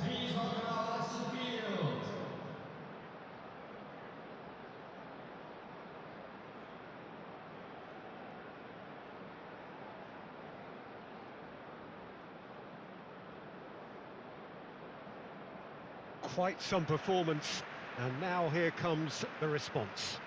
Please welcome us to the field. Quite some performance, and now here comes the response.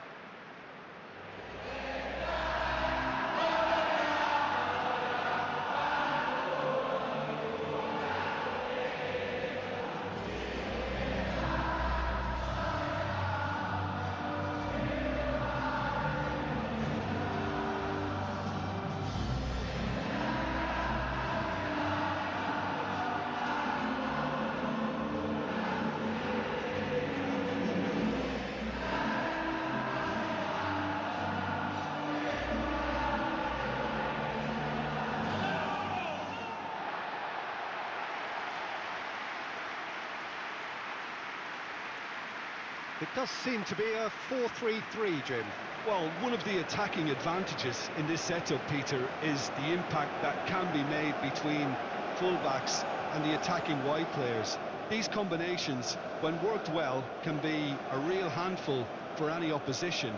It does seem to be a 4-3-3, Jim. Well, one of the attacking advantages in this setup, Peter, is the impact that can be made between fullbacks and the attacking wide players. These combinations, when worked well, can be a real handful for any opposition,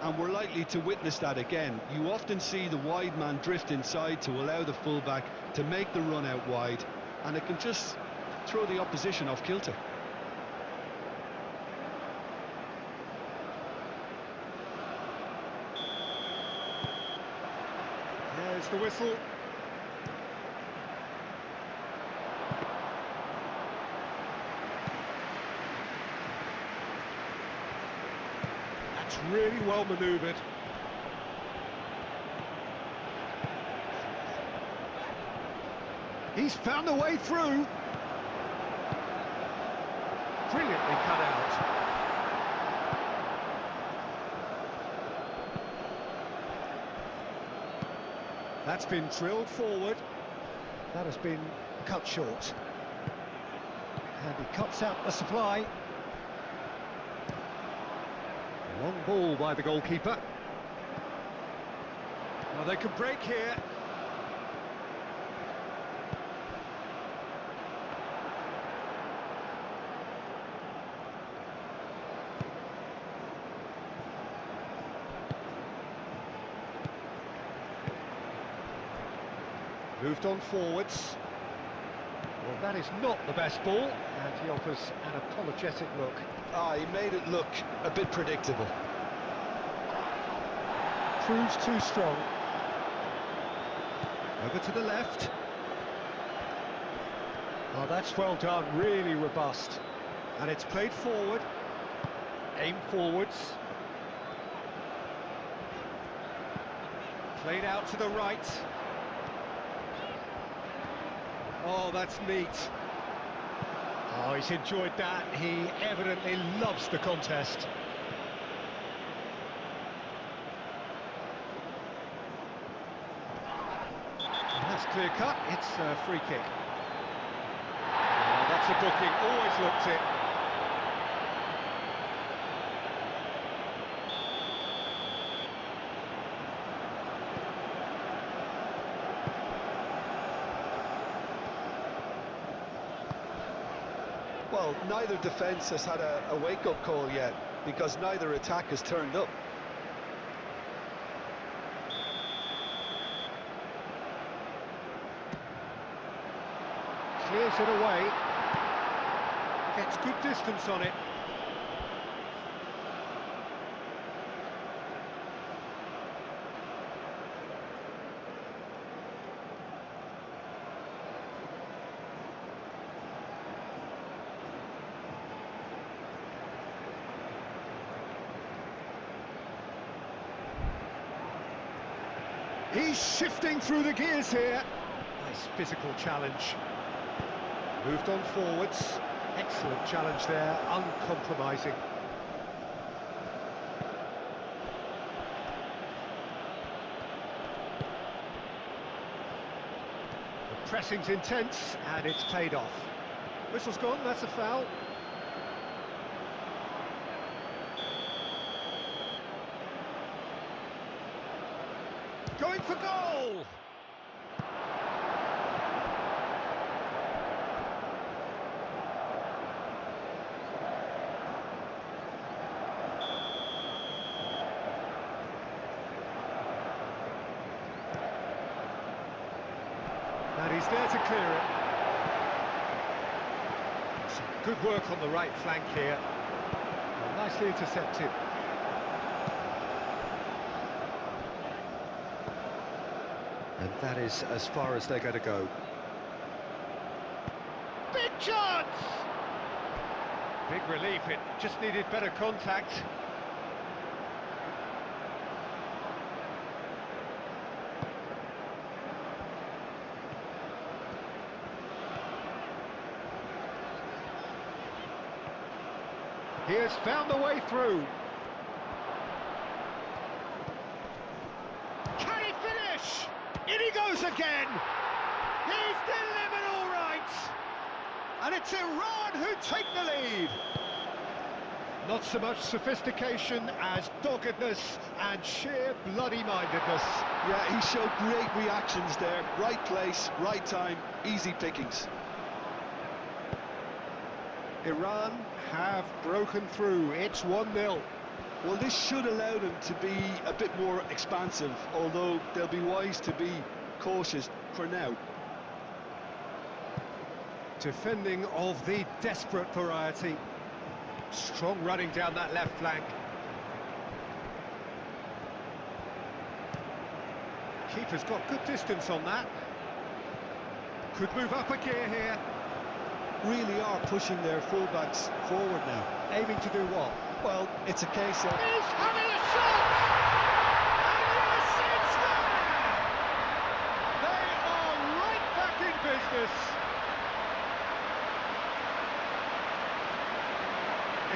and we're likely to witness that again. You often see the wide man drift inside to allow the fullback to make the run out wide, and it can just throw the opposition off kilter. There's the whistle. That's really well manoeuvred. He's found a way through. Brilliantly cut out. That's been drilled forward. That has been cut short. And he cuts out the supply. Long ball by the goalkeeper. Well, they could break here. Moved on forwards. Well, that is not the best ball, and he offers an apologetic look. He made it look a bit predictable. Proves too strong. Over to the left. Oh, that's well done, really robust. And it's played forward. Aim forwards. Played out to the right. Oh, that's neat. Oh, he's enjoyed that. He evidently loves the contest. That's clear cut. It's a free kick. Oh, that's a booking. Always looked it. Well, neither defence has had a wake-up call yet, because neither attack has turned up. Clears it away. Gets good distance on it. He's shifting through the gears here. Nice physical challenge. Moved on forwards. Excellent challenge there, uncompromising. The pressing's intense, and it's paid off. Whistle's gone, that's a foul. Going for goal! he's there to clear it. Some good work on the right flank here. Nicely intercepted. And that is as far as they're going to go. Big chance! Big relief, it just needed better contact. He has found the way through. Can he finish? In he goes again! He's delivered all right! And it's Iran who take the lead! Not so much sophistication as doggedness and sheer bloody-mindedness. Yeah, he showed great reactions there. Right place, right time, easy pickings. Iran have broken through. It's 1-0. Well, this should allow them to be a bit more expansive, although they'll be wise to be cautious for now. Defending of the desperate variety. Strong running down that left flank. Keeper's got good distance on that. Could move up a gear here. Really are pushing their fullbacks forward now. Aiming to do what? Well, it's a case of... He's having a shot! And yes, it's there! They are right back in business.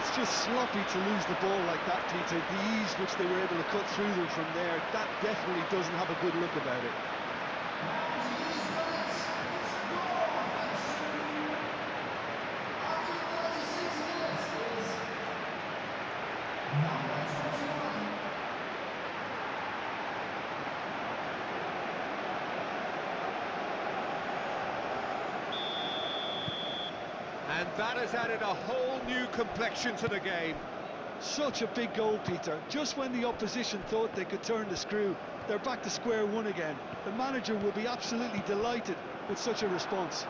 It's just sloppy to lose the ball like that, Peter. The ease which they were able to cut through them from there, that definitely doesn't have a good look about it. And that has added a whole new complexion to the game. Such a big goal, Peter. Just when the opposition thought they could turn the screw, they're back to square one again. The manager will be absolutely delighted with such a response.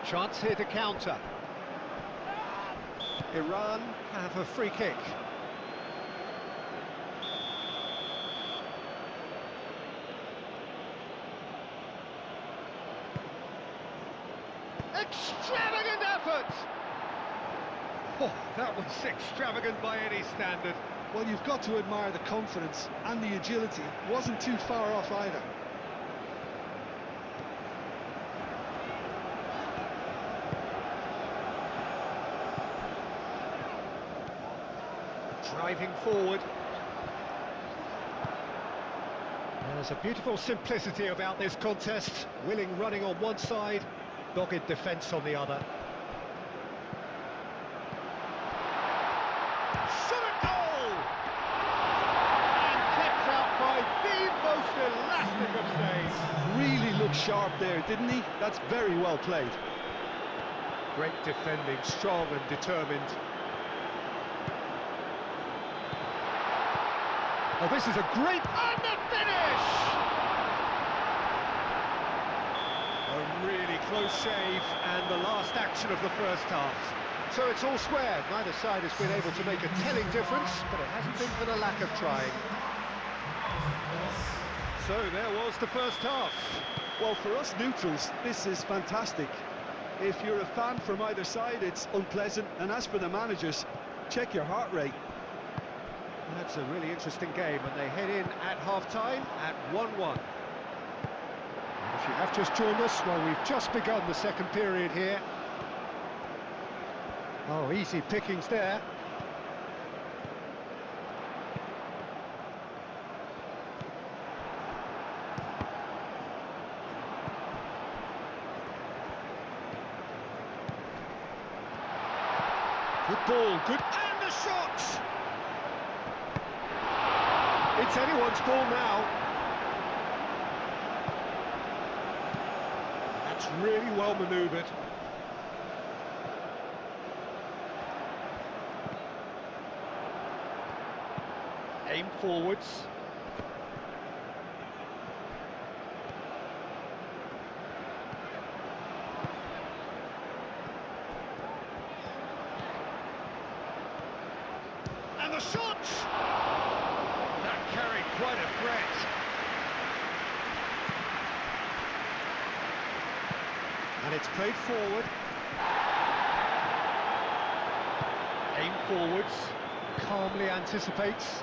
Chance here to counter. Iran have a free kick. Extravagant effort! Oh, that was extravagant by any standard. Well, you've got to admire the confidence and the agility. Wasn't too far off either. Driving forward. There's a beautiful simplicity about this contest. Willing running on one side, dogged defence on the other. Shot at goal! And kept out by the most elastic of saves. Really looked sharp there, didn't he? That's very well played. Great defending, strong and determined. Oh, this is a great... And the finish! A really close shave and the last action of the first half. So it's all square. Neither side has been able to make a telling difference, but it hasn't been for the lack of trying. So there was the first half. Well, for us neutrals, this is fantastic. If you're a fan from either side, it's unpleasant. And as for the managers, check your heart rate. That's a really interesting game, and they head in at half-time at 1-1. If you have just joined us, well, we've just begun the second period here. Oh, easy pickings there. Good ball, good, and the shot! It's anyone's ball now. That's really well manoeuvred. Aimed forwards. the shot! That carried quite a threat. And it's played forward. Aim forwards, calmly anticipates.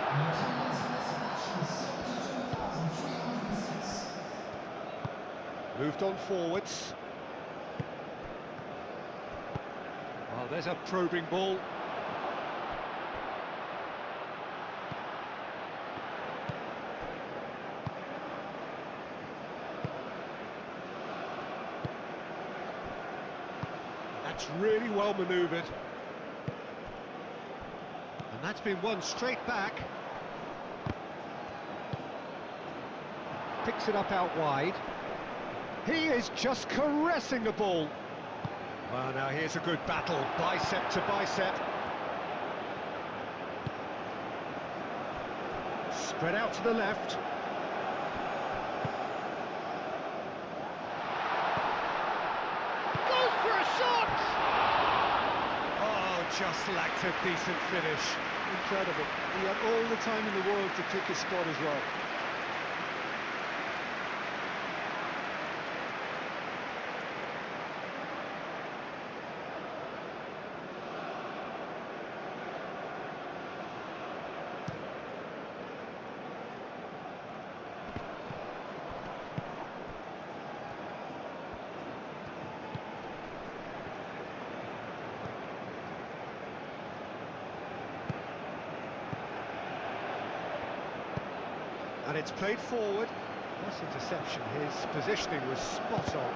The attendance for this match was 72,306. Moved on forwards. Well, there's a probing ball. That's really well manoeuvred. And that's been won straight back. Picks it up out wide. He is just caressing the ball. Well, now here's a good battle, bicep to bicep. Spread out to the left. Goes for a shot! Oh, just lacked a decent finish. Incredible. He had all the time in the world to pick his spot as well. And it's played forward. Nice interception. His positioning was spot on.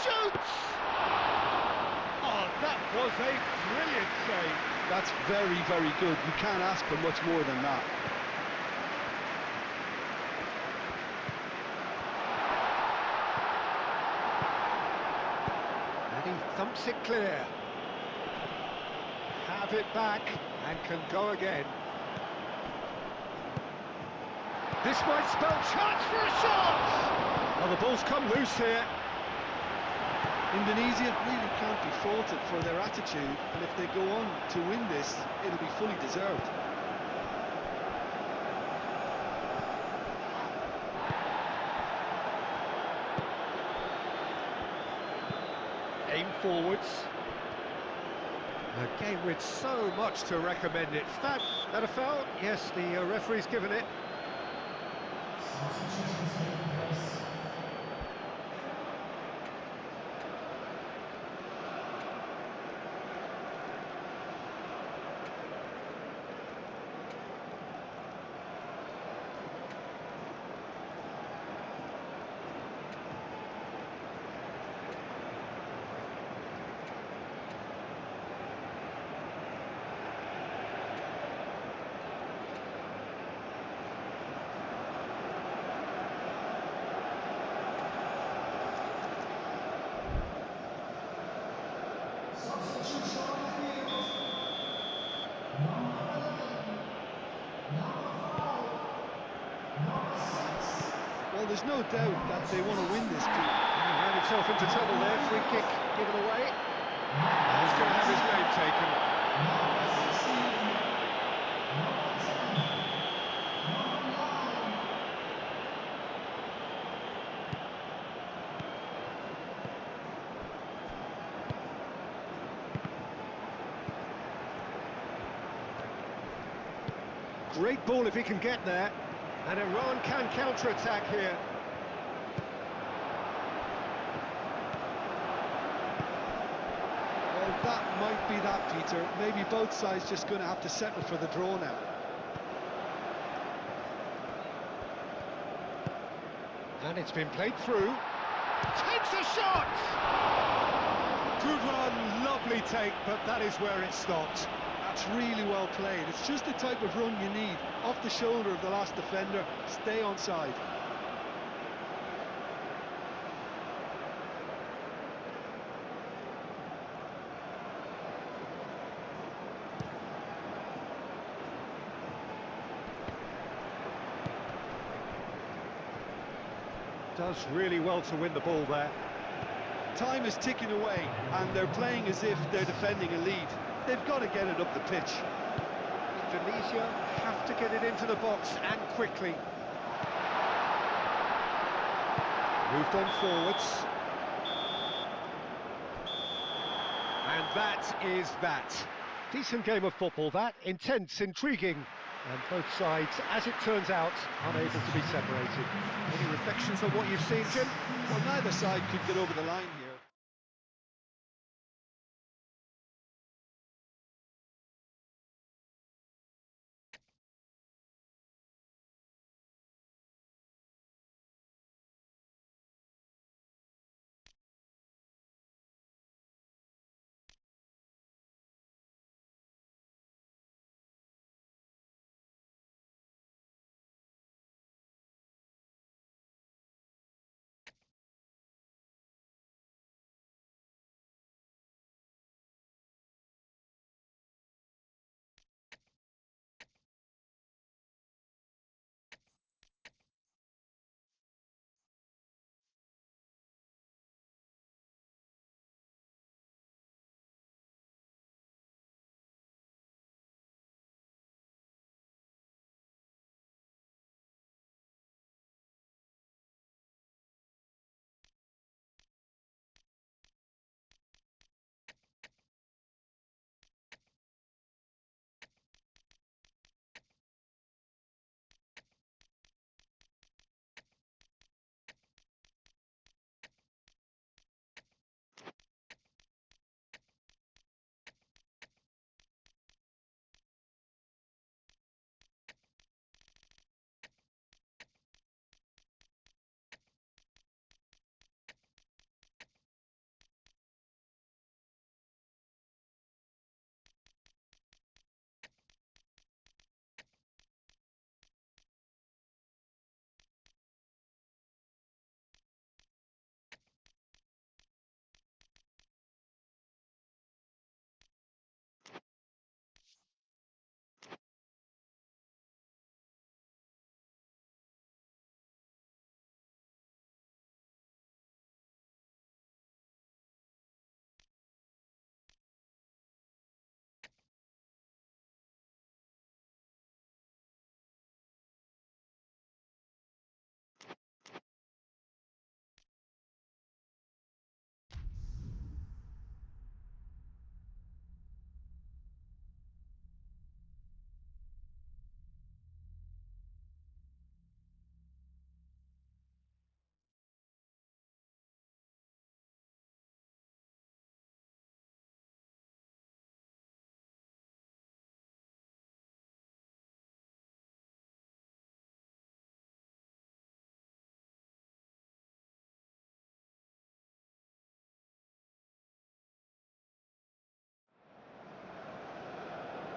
Shoots! Oh, that was a brilliant save. That's very, very good. You can't ask for much more than that. He thumps it clear. Have it back and can go again. This might spell chance for a shot! Well, the ball's come loose here. Indonesia really can't be faulted for their attitude, and if they go on to win this, it'll be fully deserved. Aim forwards. A game with so much to recommend it. That a foul? Yes, the referee's given it. Substitutions taking place. Substitution on the field. Number 11. Number 5. Number 6. Well, there's no doubt that they want to win this, Pete. He ran himself into trouble there. Free kick given away. He's going to have his name taken. Number 16. Number 10. Number 9. Great ball if he can get there. And Iran can counter-attack here. Well, that might be that, Peter. Maybe both sides just going to have to settle for the draw now. And it's been played through. Takes a shot! Good run, lovely take, but that is where it stopped. That's really well played. It's just the type of run you need. Off the shoulder of the last defender, stay onside. Does really well to win the ball there. Time is ticking away, and they're playing as if they're defending a lead. They've got to get it up the pitch. Indonesia have to get it into the box and quickly. Moved on forwards. And that is that. Decent game of football, that. Intense, intriguing. And both sides, as it turns out, unable to be separated. Any reflections on what you've seen, Jim? Well, neither side could get over the line here.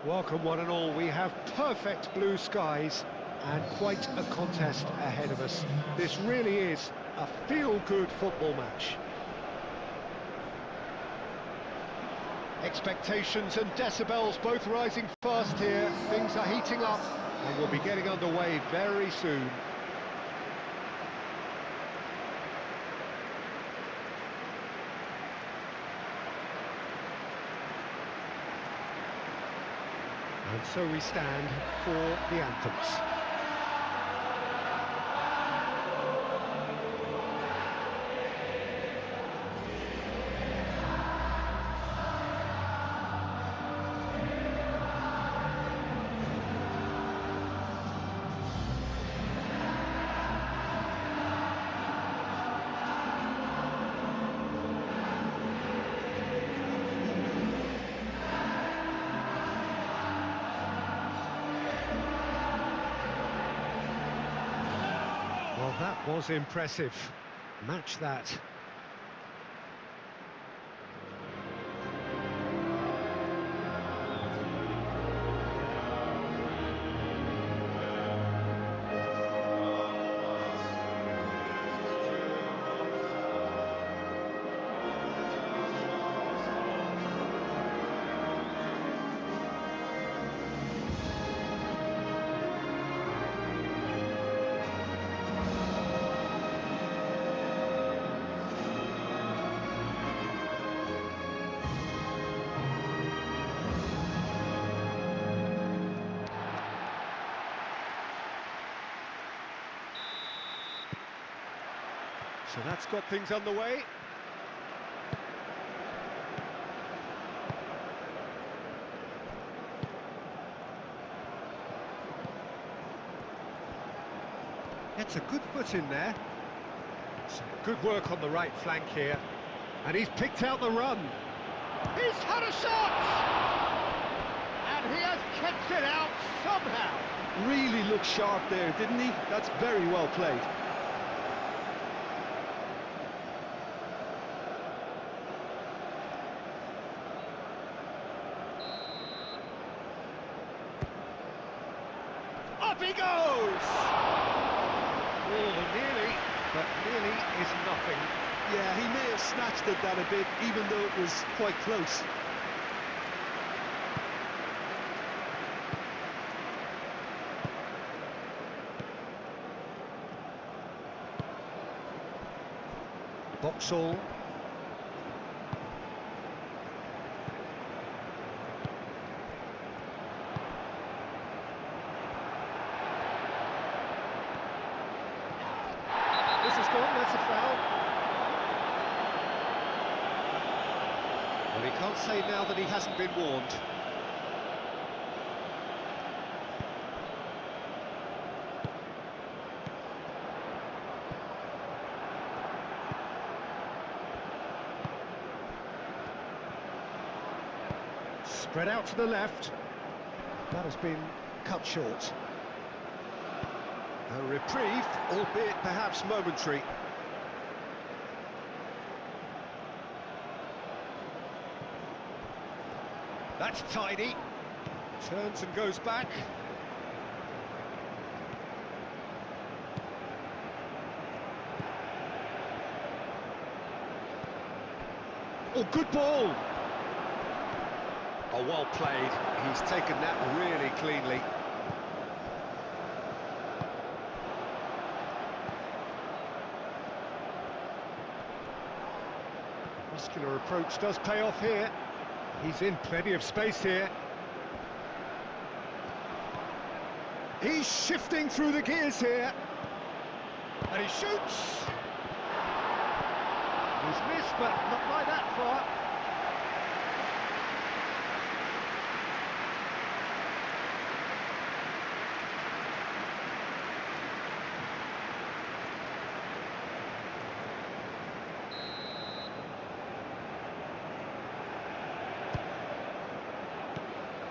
Welcome one and all, we have perfect blue skies and quite a contest ahead of us. This really is a feel-good football match. Expectations and decibels both rising fast here. Things are heating up and we'll be getting underway very soon. And so we stand for the anthems. Well, that was impressive. Match that. So that's got things underway. Gets a good foot in there. Some good work on the right flank here. And he's picked out the run. He's had a shot! And he has kept it out somehow. Really looked sharp there, didn't he? That's very well played. Up he goes! Oh, nearly, but nearly is nothing. Yeah, he may have snatched at that a bit, even though it was quite close. Boxall. This is gone, that's a foul. Well, he can't say now that he hasn't been warned. Spread out to the left. That has been cut short. A reprieve, albeit perhaps momentary. That's tidy. Turns and goes back. Oh, good ball. Oh, well played. He's taken that really cleanly. Muscular approach does pay off here. He's in plenty of space here. He's shifting through the gears here. And he shoots. He's missed, but not by that far.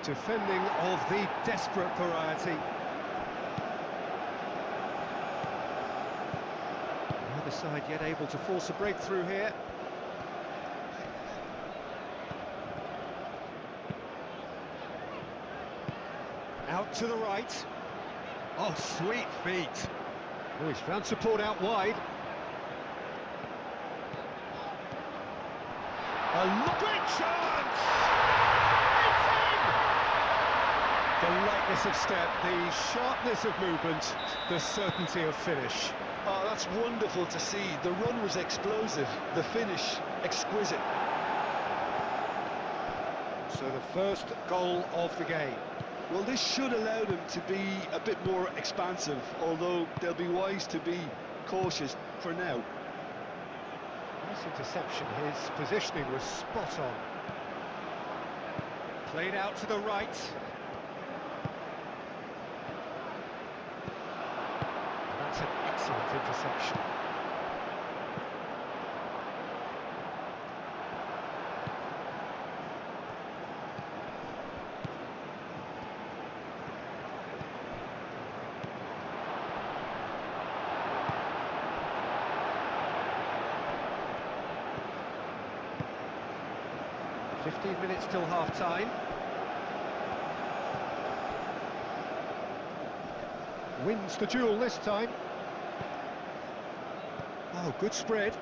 Defending of the desperate variety. Neither side yet able to force a breakthrough here. Out to the right. Oh, sweet feet. Oh, he's found support out wide. A great chance! The lightness of step, the sharpness of movement, the certainty of finish. Oh, that's wonderful to see. The run was explosive, the finish exquisite. So the first goal of the game. Well, this should allow them to be a bit more expansive, although they'll be wise to be cautious for now. Nice interception, his positioning was spot on. Played out to the right. That's an excellent interception. "15 minutes till half-time. Wins the duel this time. Oh, good spread.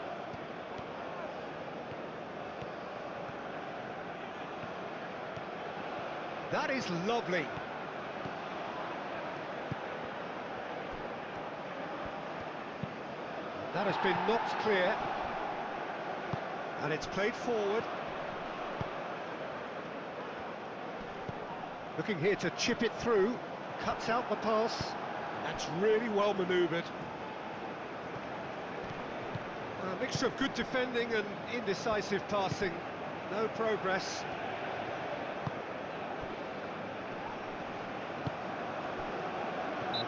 That is lovely. That has been knocked clear. And it's played forward. Looking here to chip it through. Cuts out the pass. That's really well manoeuvred. A mixture of good defending and indecisive passing. No progress.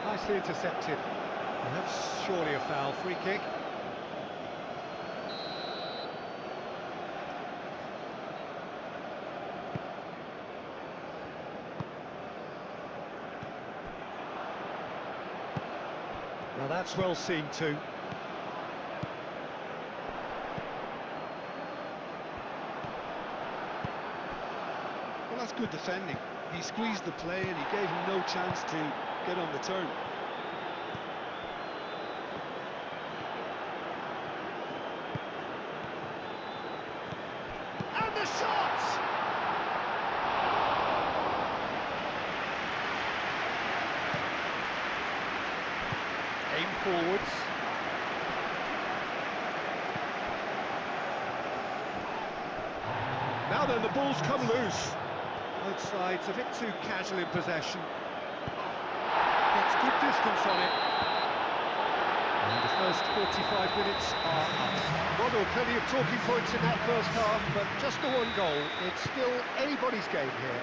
Nicely intercepted. And that's surely a foul. Free kick. Now that's well seen too. Well, that's good defending. He squeezed the play and he gave him no chance to get on the turn. And the shot! Aim forwards. Now then, the ball's come loose. Both sides a bit too casual in possession. Gets good distance on it. And the first 45 minutes are up. Well, there were plenty of talking points in that first half, but just the one goal. It's still anybody's game here.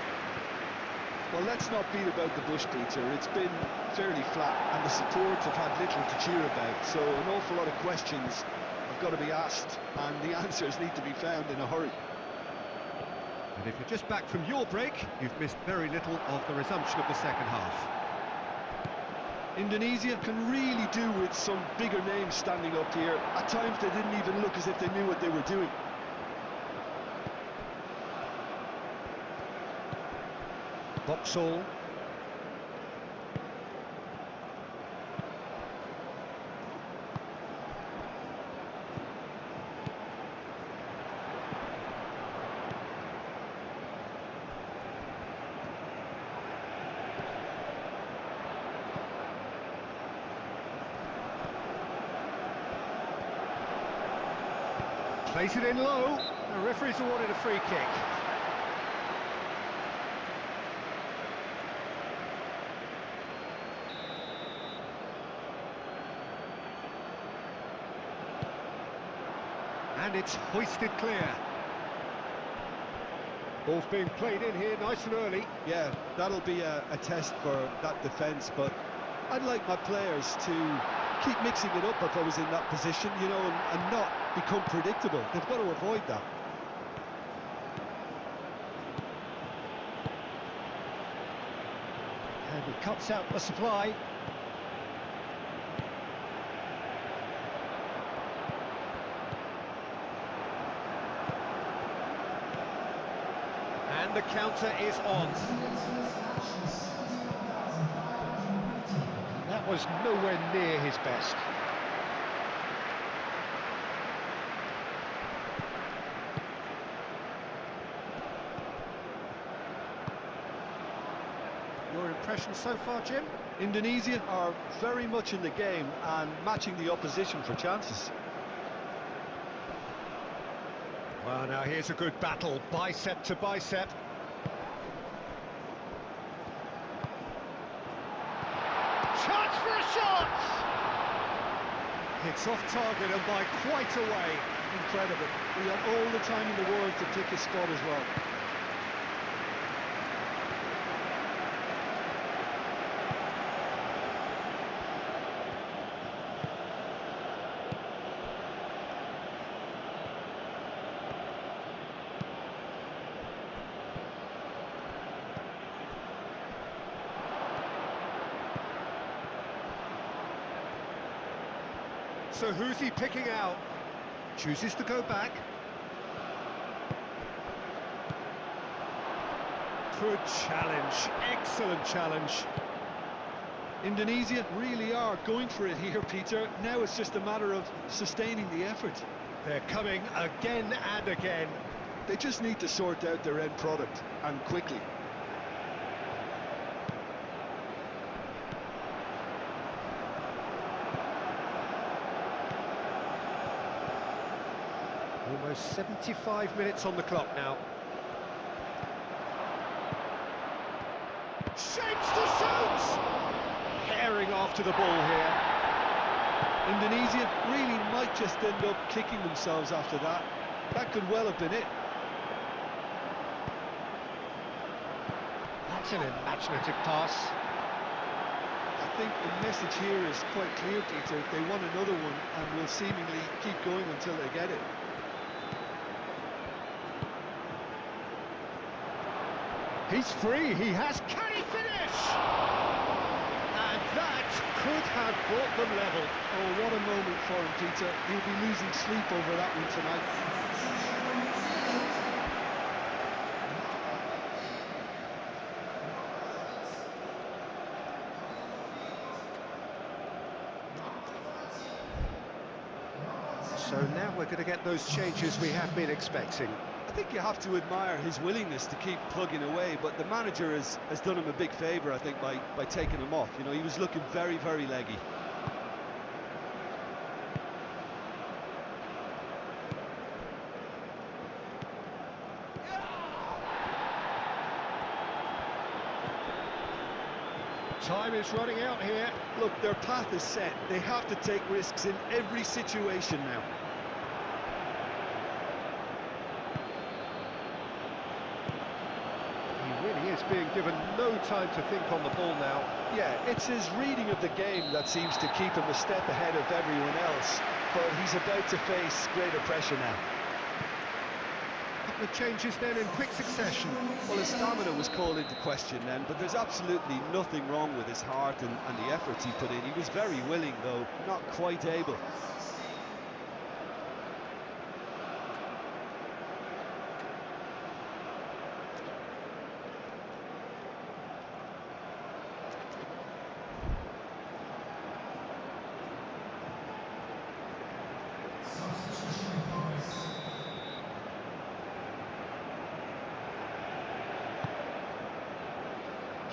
Well, let's not beat about the bush, Peter. It's been fairly flat, and the support have had little to cheer about. So an awful lot of questions have got to be asked, and the answers need to be found in a hurry. And if you're just back from your break, you've missed very little of the resumption of the second half. Indonesia can really do with some bigger names standing up here. At times they didn't even look as if they knew what they were doing. Vauxhall. Plays it in low. The referee's awarded a free kick. And it's hoisted clear. Ball's being played in here nice and early. Yeah, that'll be a test for that defence, but I'd like my players to keep mixing it up if I was in that position, you know, and not become predictable. They've got to avoid that. And he cuts out the supply. And the counter is on. That was nowhere near his best. Your impression so far, Jim? Indonesia are very much in the game and matching the opposition for chances. Well, now here's a good battle, bicep to bicep. Chance for a shot! It's off target and by quite a way. Incredible. We have all the time in the world to pick a spot as well. So who's he picking out? Chooses to go back. Good challenge, excellent challenge. Indonesia really are going for it here, Peter. Now it's just a matter of sustaining the effort. They're coming again and again. They just need to sort out their end product, and quickly. Almost 75 minutes on the clock now. Shapes to shoot! Herring after the ball here. Indonesia really might just end up kicking themselves after that. That could well have been it. That's an imaginative pass. I think the message here is quite clear, Peter. They want another one and will seemingly keep going until they get it. He's free, he has, can he finish? And that could have brought them level. Oh, what a moment for him, Peter. He'll be losing sleep over that one tonight. So now we're going to get those changes we have been expecting. I think you have to admire his willingness to keep plugging away, but the manager has done him a big favour, I think, by taking him off. You know, he was looking very, very leggy. Time is running out here. Look, their path is set. They have to take risks in every situation now. He really is being given no time to think on the ball now. Yeah, it's his reading of the game that seems to keep him a step ahead of everyone else, but he's about to face greater pressure now. Couple of changes then in quick succession. Well, his stamina was called into question then, but there's absolutely nothing wrong with his heart and the efforts he put in. He was very willing, though, not quite able.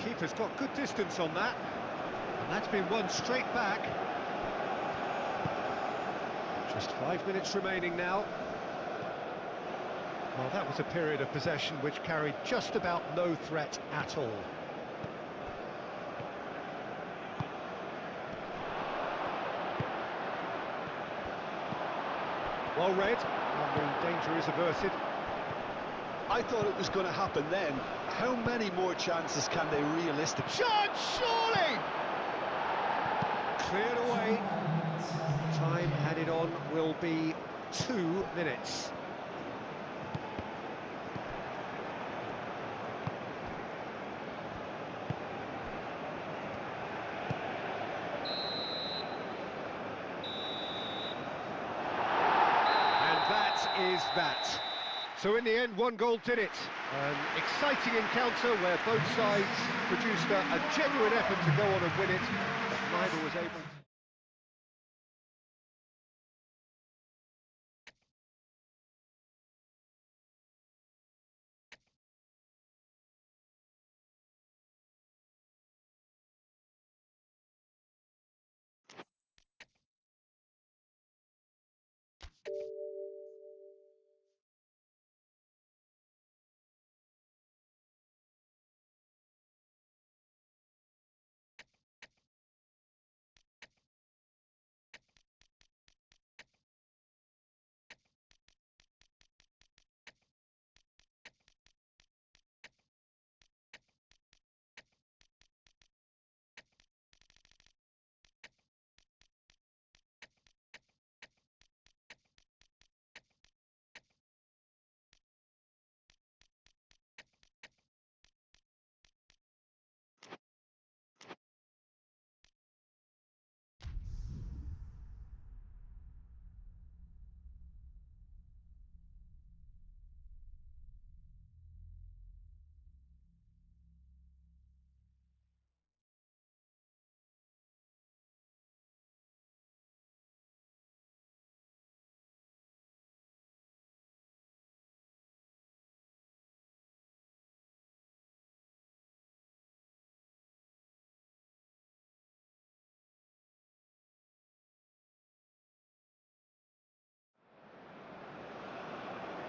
Keeper's got good distance on that, and that's been won straight back. Just 5 minutes remaining now. Well, that was a period of possession which carried just about no threat at all. Well read, and the danger is averted. I thought it was going to happen then. How many more chances can they realistically? Chance, surely! Cleared away. Time added on will be 2 minutes. And that is that. So in the end, 1 goal did it. An exciting encounter where both sides produced a genuine effort to go on and win it, but neither was able to.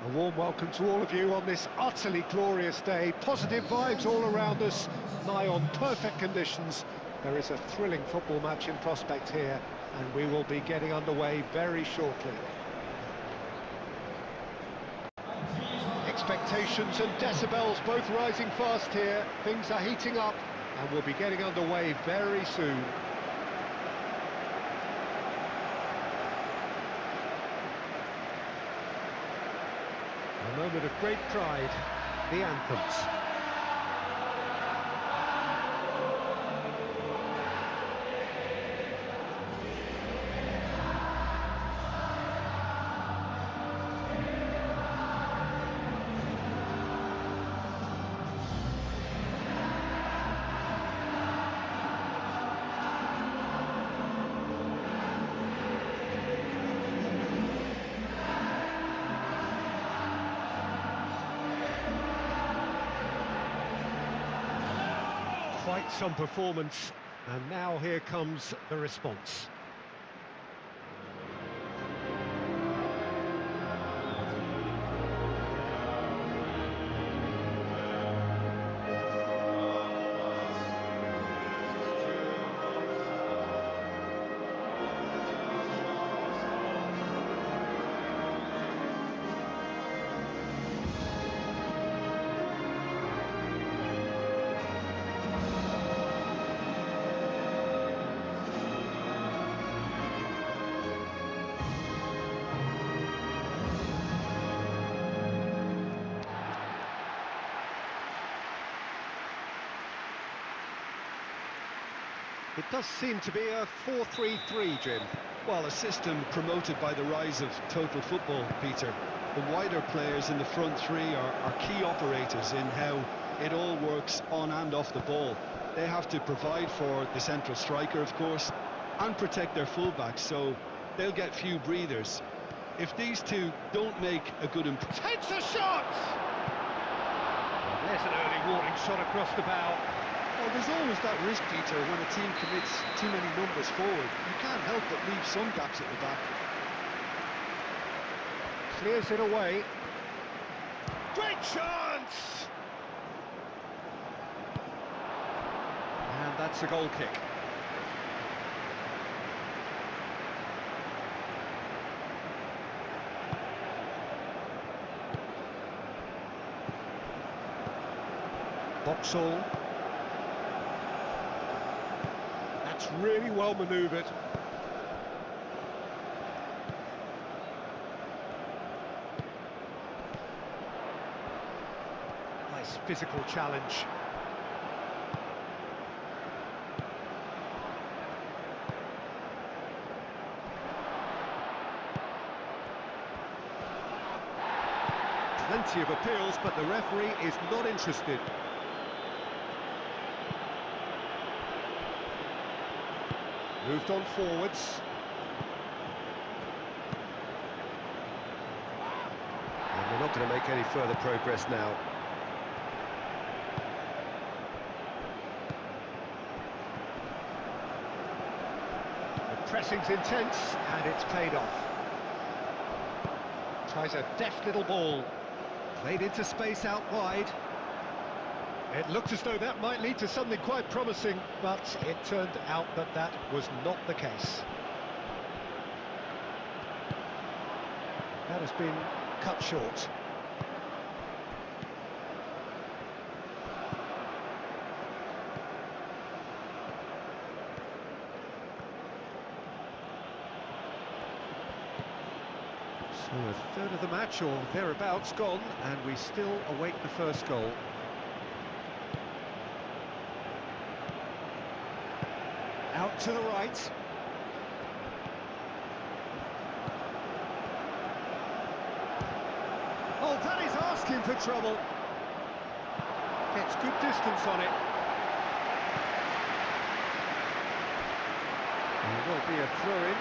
A warm welcome to all of you on this utterly glorious day. Positive vibes all around us, nigh on perfect conditions. There is a thrilling football match in prospect here, and we will be getting underway very shortly. Expectations and decibels both rising fast here. Things are heating up, and we'll be getting underway very soon. A moment of great pride, the anthems. Quite some performance, and now here comes the response. It does seem to be a 4-3-3, Jim. Well, a system promoted by the rise of total football, Peter. The wider players in the front three are key operators in how it all works on and off the ball. They have to provide for the central striker, of course, and protect their fullbacks, so they'll get few breathers. If these two don't make a good impression... Takes a shot! There's an early warning shot across the bow. Well, there's always that risk, Peter, when a team commits too many numbers forward. You can't help but leave some gaps at the back. Clears it away. Great chance! And that's a goal kick. Boxall. That's really well manoeuvred. Nice physical challenge. Plenty of appeals, but the referee is not interested. Moved on forwards. And they're not going to make any further progress now. The pressing's intense, and it's paid off. Tries a deft little ball. Played into space out wide. It looked as though that might lead to something quite promising, but it turned out that that was not the case. That has been cut short. So a third of the match or thereabouts gone, and we still await the first goal. Out to the right. Oh, that is asking for trouble. Gets good distance on it. There will be a throw-in.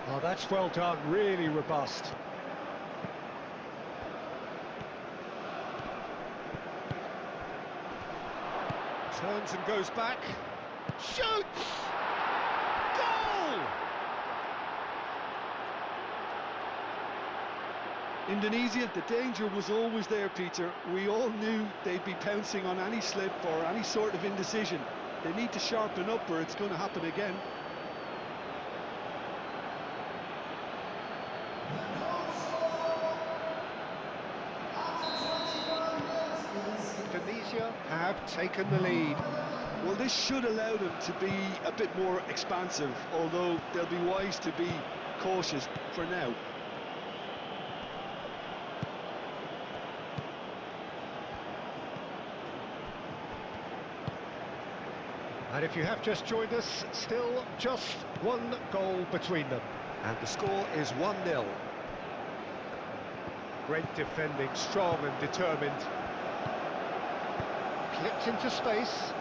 Oh, that's well done, really robust. Turns and goes back. Shoots! Goal! Indonesia, the danger was always there, Peter. We all knew they'd be pouncing on any slip or any sort of indecision. They need to sharpen up or it's going to happen again. The goal scorer after 21 minutes is Indonesia have taken the lead. Well, this should allow them to be a bit more expansive, although they'll be wise to be cautious for now. And if you have just joined us, still just one goal between them. And the score is 1-0. Great defending, strong and determined. Clipped into space.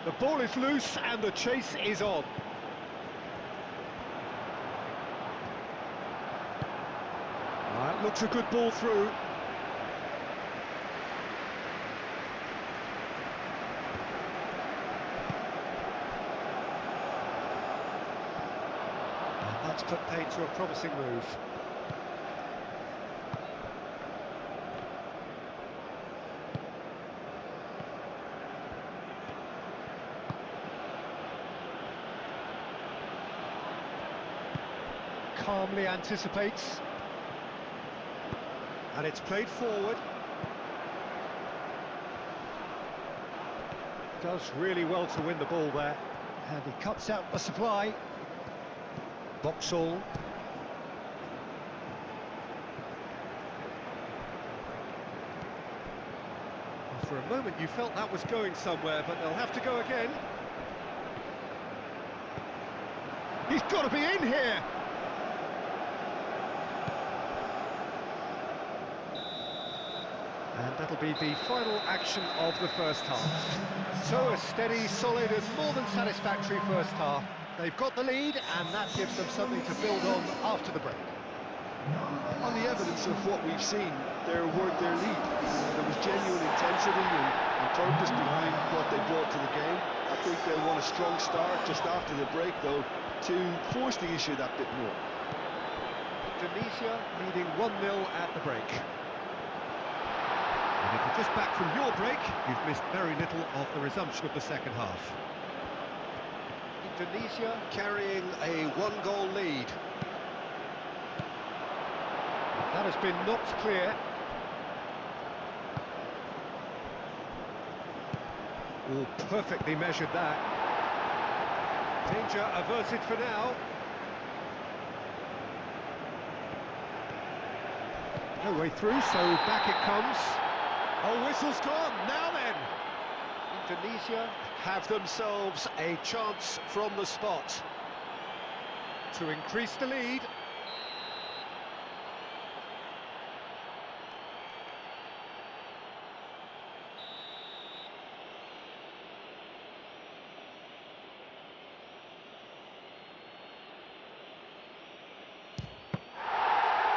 The ball is loose and the chase is on. That looks a good ball through. And that's put paid to a promising move. Calmly anticipates, and it's played forward. Does really well to win the ball there, and he cuts out the supply. Boxall. For a moment you felt that was going somewhere, but they'll have to go again. He's got to be in here! And that'll be the final action of the first half. So a steady, solid and more than satisfactory first half. They've got the lead and that gives them something to build on after the break. On the evidence of what we've seen, they're worth their lead. There was genuine intensity and purpose behind what they brought to the game. I think they'll want a strong start just after the break, though, to force the issue that bit more. Indonesia leading 1-0 at the break. And if you're just back from your break, you've missed very little of the resumption of the second half. Indonesia carrying a one-goal lead. That has been knocked clear. Oh, perfectly measured that. Danger averted for now. No way through, so back it comes. Oh, whistle's gone, now then! Indonesia have themselves a chance from the spot to increase the lead.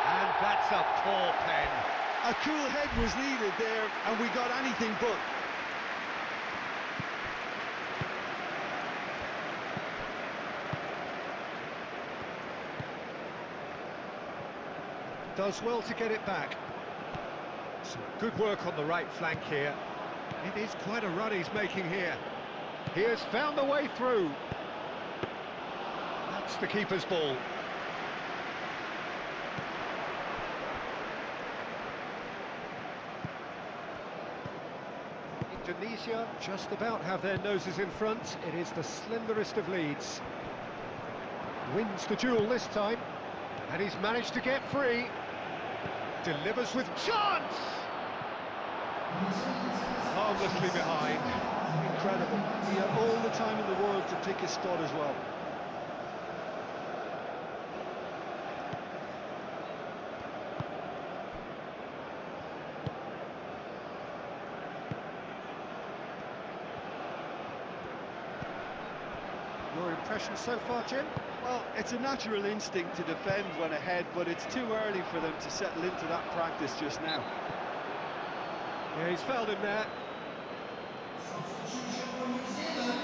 And that's a poor pen. A cool head was needed there, and we got anything but. Does well to get it back. Some good work on the right flank here. It is quite a run he's making here. He has found the way through. That's the keeper's ball. Indonesia just about have their noses in front. It is the slenderest of leads. Wins the duel this time, and he's managed to get free. Delivers with chance! Harmlessly behind. Incredible. He had all the time in the world to pick his spot as well. impressions so far, Jim? Well, it's a natural instinct to defend when ahead, but it's too early for them to settle into that practice just now. Yeah, he's fouled him there. Substitution for New Zealand.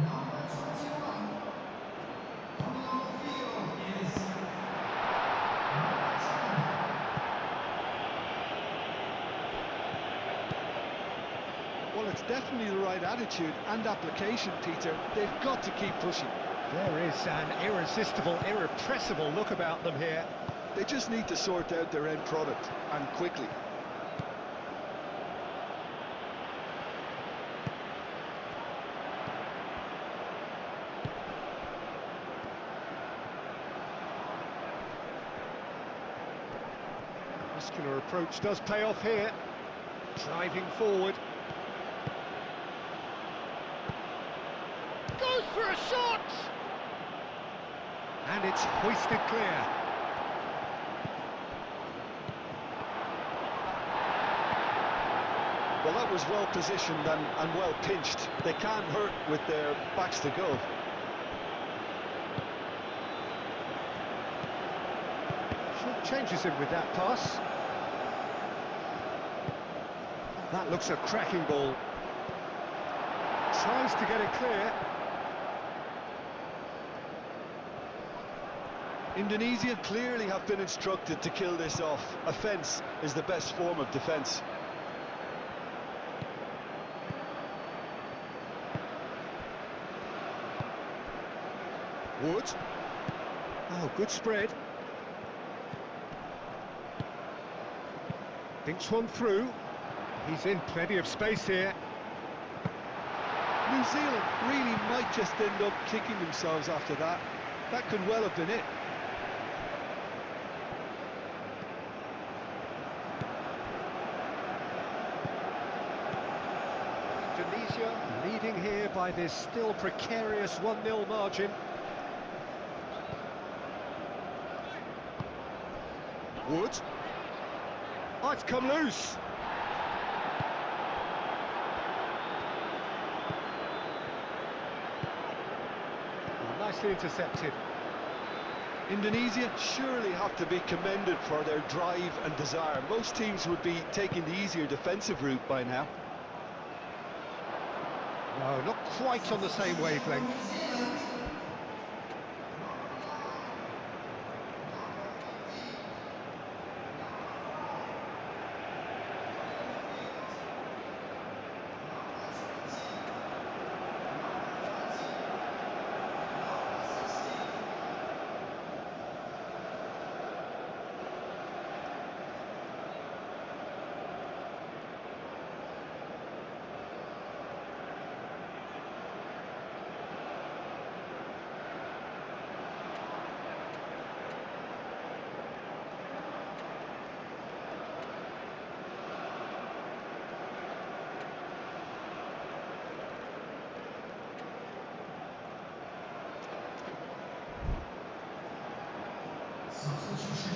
Number 21. Coming on the field is number 10. Well, it's definitely the right attitude and application, Peter. They've got to keep pushing. There is an irresistible, irrepressible look about them here. They just need to sort out their end product, and quickly. Muscular approach does pay off here. Driving forward. Goes for a shot! And it's hoisted clear. Well, that was well positioned and well pinched. They can't hurt with their backs to goal. Short changes him with that pass. That looks a cracking ball. Tries to get it clear. Indonesia clearly have been instructed to kill this off. Offence is the best form of defence. Wood. Oh, good spread. Thinks one through. He's in plenty of space here. New Zealand really might just end up kicking themselves after that. That could well have been it. Indonesia leading here by this still precarious 1-0 margin. Wood. Oh, it's come loose. Oh, nicely intercepted. Indonesia surely have to be commended for their drive and desire. Most teams would be taking the easier defensive route by now. No, not quite on the same wavelength.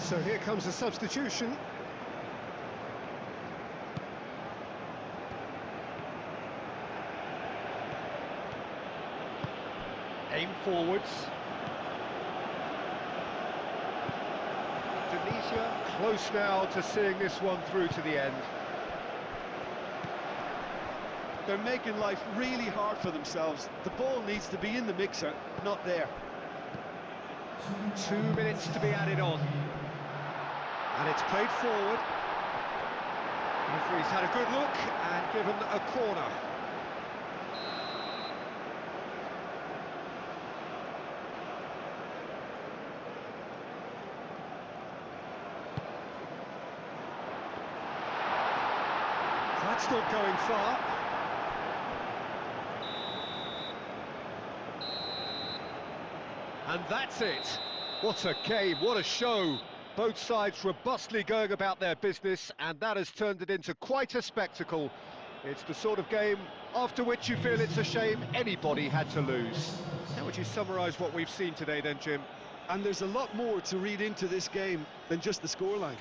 So here comes a substitution. Aim forwards. Indonesia close now to seeing this one through to the end. They're making life really hard for themselves. The ball needs to be in the mixer, not there. 2 minutes to be added on. And it's played forward. Referee's had a good look and given a corner. That's not going far. And that's it. What a game, what a show. Both sides robustly going about their business, and that has turned it into quite a spectacle. It's the sort of game after which you feel it's a shame anybody had to lose. How would you summarise what we've seen today then, Jim? And there's a lot more to read into this game than just the scoreline.